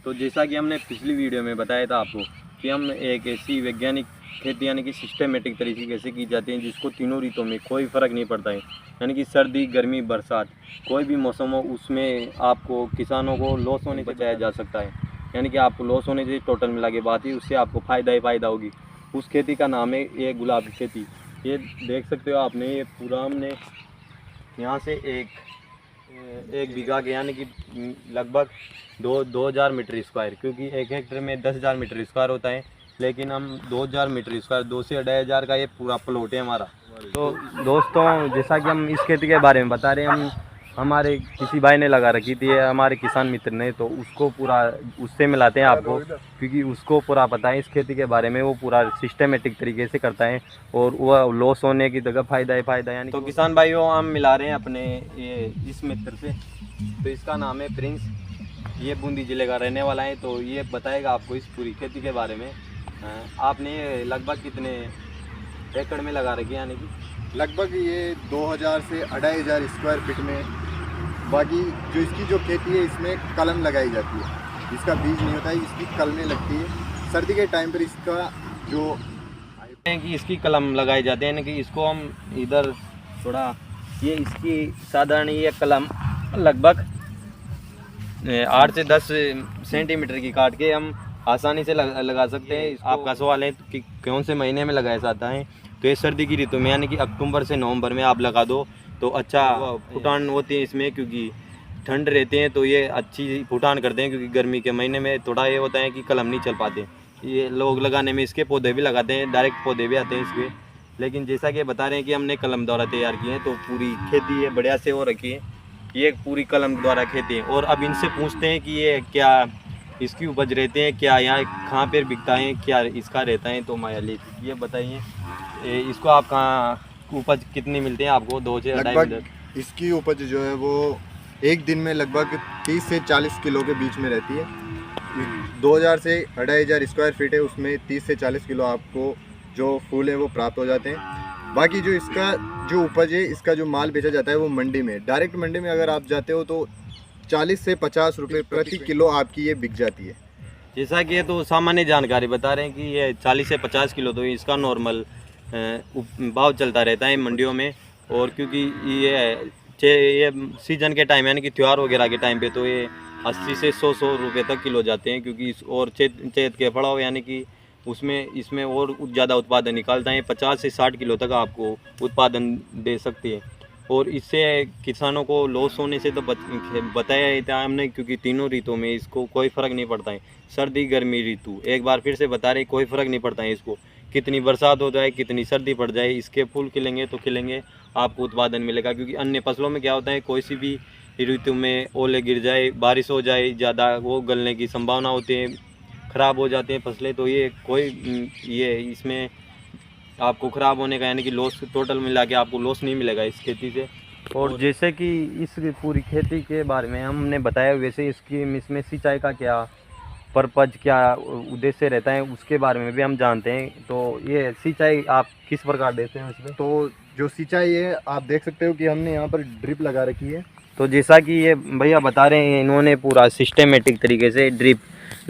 तो जैसा कि हमने पिछली वीडियो में बताया था आपको कि हम एक ऐसी वैज्ञानिक खेती यानी कि सिस्टमेटिक तरीके से की जाती है जिसको तीनों ऋतुओं में कोई फ़र्क नहीं पड़ता है, यानी कि सर्दी गर्मी बरसात कोई भी मौसम हो उसमें आपको किसानों को लॉस होने से बचाया जा सकता है। यानी कि आपको लॉस होने से टोटल मिला के बात ही उससे आपको फ़ायदा ही फ़ायदा होगी। उस खेती का नाम है ये गुलाब की खेती। ये देख सकते हो आपने, ये पूरा हमने यहाँ से एक बीघा के यानी कि लगभग 2000 मीटर स्क्वायर, क्योंकि एक हेक्टेयर में 10,000 मीटर स्क्वायर होता है, लेकिन हम 2000 मीटर स्क्वायर 2 से 2500 का ये पूरा प्लॉट है हमारा। तो दोस्तों, जैसा कि हम इस खेती के बारे में बता रहे हैं, हम हमारे किसी भाई ने लगा रखी थी, हमारे किसान मित्र ने, तो उसको पूरा उससे मिलाते हैं आपको, क्योंकि उसको पूरा पता है इस खेती के बारे में। वो पूरा सिस्टमेटिक तरीके से करता है और वह लॉस होने की जगह फ़ायदा ही फ़ायदा है। यानी तो किसान भाइयों, हम मिला रहे हैं अपने ये इस मित्र से, तो इसका नाम है प्रिंस। ये बूंदी ज़िले का रहने वाला है, तो ये बताएगा आपको इस पूरी खेती के बारे में। आपने ये लगभग कितने एकड़ में लगा रखी है? यानी कि लगभग ये 2000 से 2500 स्क्वायर फीट में। बाकी जो इसकी जो खेती है इसमें कलम लगाई जाती है, इसका बीज नहीं होता है, इसकी कलमें लगती है। सर्दी के टाइम पर इसका जो कि इसकी कलम लगाई जाती है, यानी कि इसको हम इधर थोड़ा ये इसकी साधारण ये कलम लगभग 8 से 10 सेंटीमीटर की काट के हम आसानी से लगा सकते हैं। आपका सवाल है कि कौन से महीने में लगाया जाता है, तो ये सर्दी की ऋतु में, यानी कि अक्टूबर से नवंबर में आप लगा दो तो अच्छा फुटान होती है इसमें, क्योंकि ठंड रहते हैं तो ये अच्छी फुटान करते हैं। क्योंकि गर्मी के महीने में थोड़ा ये होता है कि कलम नहीं चल पाते। ये लोग लगाने में इसके पौधे भी लगाते हैं, डायरेक्ट पौधे भी आते हैं इसके, लेकिन जैसा कि बता रहे हैं कि हमने कलम द्वारा तैयार की है, तो पूरी खेती ये बढ़िया से हो रखी है। ये पूरी कलम द्वारा खेती है। और अब इनसे पूछते हैं कि ये क्या इसकी उपज रहते हैं, क्या यहाँ कहाँ पर बिकता है, क्या इसका रहता है। तो मायाली ये बताइए, इसको आप कहाँ उपज कितनी मिलती है आपको? 2 से 2.5 इसकी उपज जो है वो एक दिन में लगभग 30 से 40 किलो के बीच में रहती है। 2000 से 2500 स्क्वायर फीट है, उसमें 30 से 40 किलो आपको जो फूल है वो प्राप्त हो जाते हैं। बाकी जो इसका जो उपज है, इसका जो माल बेचा जाता है वो मंडी में, डायरेक्ट मंडी में अगर आप जाते हो तो 40 से 50 रुपये प्रति किलो आपकी ये बिक जाती है। जैसा कि ये तो सामान्य जानकारी बता रहे हैं कि ये 40 से 50 किलो तो इसका नॉर्मल भाव चलता रहता है मंडियों में। और क्योंकि ये सीजन के टाइम यानी कि त्यौहार वगैरह के टाइम पे तो ये 80 से 100 रुपये तक किलो जाते हैं। क्योंकि और चैत के पड़ाव यानी कि उसमें इसमें और ज़्यादा उत्पादन निकालता है, 50 से 60 किलो तक आपको उत्पादन दे सकती है। और इससे किसानों को लॉस होने से तो बताया ही था हमने, क्योंकि तीनों ऋतुओं में इसको कोई फ़र्क नहीं पड़ता है। सर्दी गर्मी ऋतु, एक बार फिर से बता रहे, कोई फ़र्क नहीं पड़ता है इसको। कितनी बरसात हो जाए, कितनी सर्दी पड़ जाए, इसके फूल खिलेंगे तो खिलेंगे, आपको उत्पादन मिलेगा। क्योंकि अन्य फसलों में क्या होता है, कोई सी भी ऋतु में ओले गिर जाए, बारिश हो जाए ज़्यादा, वो गलने की संभावना होती है, ख़राब हो जाती हैं फसलें। तो ये इसमें आपको ख़राब होने का यानी कि लॉस टोटल मिला के आपको लॉस नहीं मिलेगा इस खेती से। और जैसे कि इस पूरी खेती के बारे में हमने बताया, वैसे इसमें सिंचाई का क्या पर्पज, क्या उद्देश्य रहता है, उसके बारे में भी हम जानते हैं। तो ये सिंचाई आप किस प्रकार देते हैं उसमें? तो जो सिंचाई है आप देख सकते हो कि हमने यहाँ पर ड्रिप लगा रखी है। तो जैसा कि ये भैया बता रहे हैं, इन्होंने पूरा सिस्टमेटिक तरीके से ड्रिप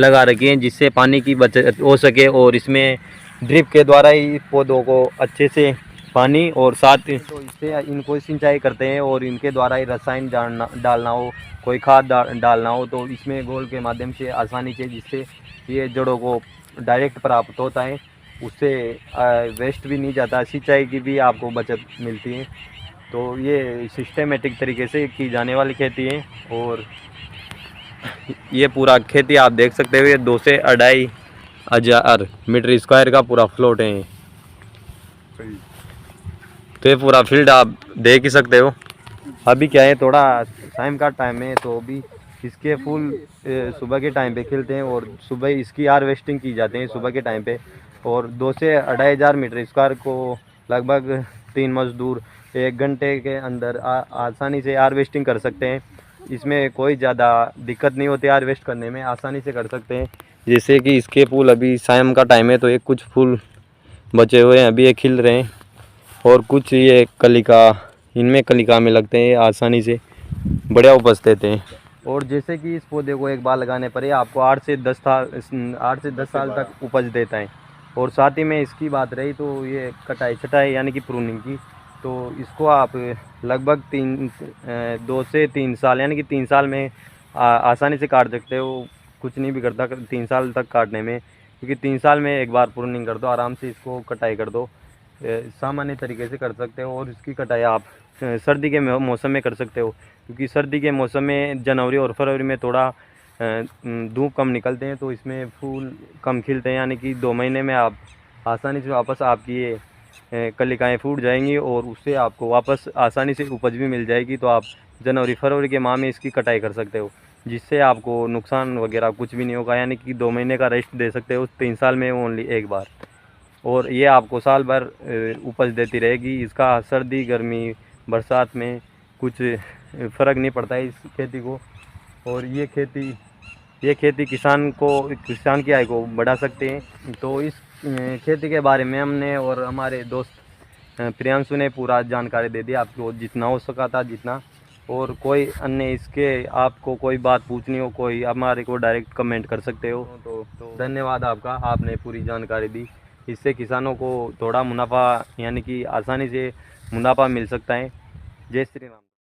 लगा रखी है जिससे पानी की बचत हो सके, और इसमें ड्रिप के द्वारा ही पौधों को अच्छे से पानी और साथ तो इससे इनको सिंचाई करते हैं। और इनके द्वारा ही रसायन डालना हो, कोई खाद डालना हो, तो इसमें गोल के माध्यम से आसानी से, जिससे ये जड़ों को डायरेक्ट प्राप्त होता है, उससे वेस्ट भी नहीं जाता, सिंचाई की भी आपको बचत मिलती है। तो ये सिस्टमेटिक तरीके से की जाने वाली खेती है। और ये पूरा खेती आप देख सकते हो, ये 2 से 2.5 मीटर स्क्वायर का पूरा प्लॉट है। तो ये पूरा फील्ड आप देख ही सकते हो। अभी क्या है, थोड़ा टाइम का टाइम है, तो अभी इसके फूल सुबह के टाइम पे खिलते हैं, और सुबह इसकी हार्वेस्टिंग की जाती है सुबह के टाइम पे। और 2 से 2.5 मीटर स्क्वायर को लगभग 3 मजदूर 1 घंटे के अंदर आसानी से हार्वेस्टिंग कर सकते हैं। इसमें कोई ज़्यादा दिक्कत नहीं होती, हार्वेस्ट करने में आसानी से कर सकते हैं। जैसे कि इसके फूल अभी शाम का टाइम है, तो एक कुछ फूल बचे हुए हैं, अभी ये खिल रहे हैं, और कुछ ये कलिका, इनमें कलिका में लगते हैं, आसानी से बढ़िया उपज देते हैं। और जैसे कि इस पौधे को एक बार लगाने पर ये आपको 8 से 10 साल तक उपज देता है। और साथ ही में इसकी बात रही तो ये कटाई छटाई यानी कि प्रूनिंग की, तो इसको आप लगभग 2 से 3 साल यानी कि 3 साल में आसानी से काट सकते हो। कुछ नहीं बिगड़ता 3 साल तक काटने में, क्योंकि 3 साल में एक बार प्रूनिंग कर दो, आराम से इसको कटाई कर दो। सामान्य तरीके से कर सकते हो। और इसकी कटाई आप सर्दी के मौसम में कर सकते हो, क्योंकि सर्दी के मौसम में जनवरी और फरवरी में थोड़ा धूप कम निकलते हैं, तो इसमें फूल कम खिलते हैं, यानी कि 2 महीने में आप आसानी से वापस आपकी ये कलिकाएँ फूट जाएंगी और उससे आपको वापस आसानी से उपज भी मिल जाएगी। तो आप जनवरी फरवरी के माह में इसकी कटाई कर सकते हो, जिससे आपको नुकसान वगैरह कुछ भी नहीं होगा, यानी कि 2 महीने का रेस्ट दे सकते हो 3 साल में ओनली एक बार। और ये आपको साल भर उपज देती रहेगी। इसका सर्दी गर्मी बरसात में कुछ फ़र्क नहीं पड़ता है इस खेती को। और ये खेती किसान की आय को बढ़ा सकते हैं। तो इस खेती के बारे में हमने और हमारे दोस्त प्रियांशु ने पूरा जानकारी दे दी आपको, जितना हो सका था जितना। और कोई अन्य इसके आपको कोई बात पूछनी हो, कोई हमारे को डायरेक्ट कमेंट कर सकते हो। तो धन्यवाद आपका, आपने पूरी जानकारी दी। इससे किसानों को थोड़ा मुनाफा यानी कि आसानी से मुनाफा मिल सकता है। जय श्री राम।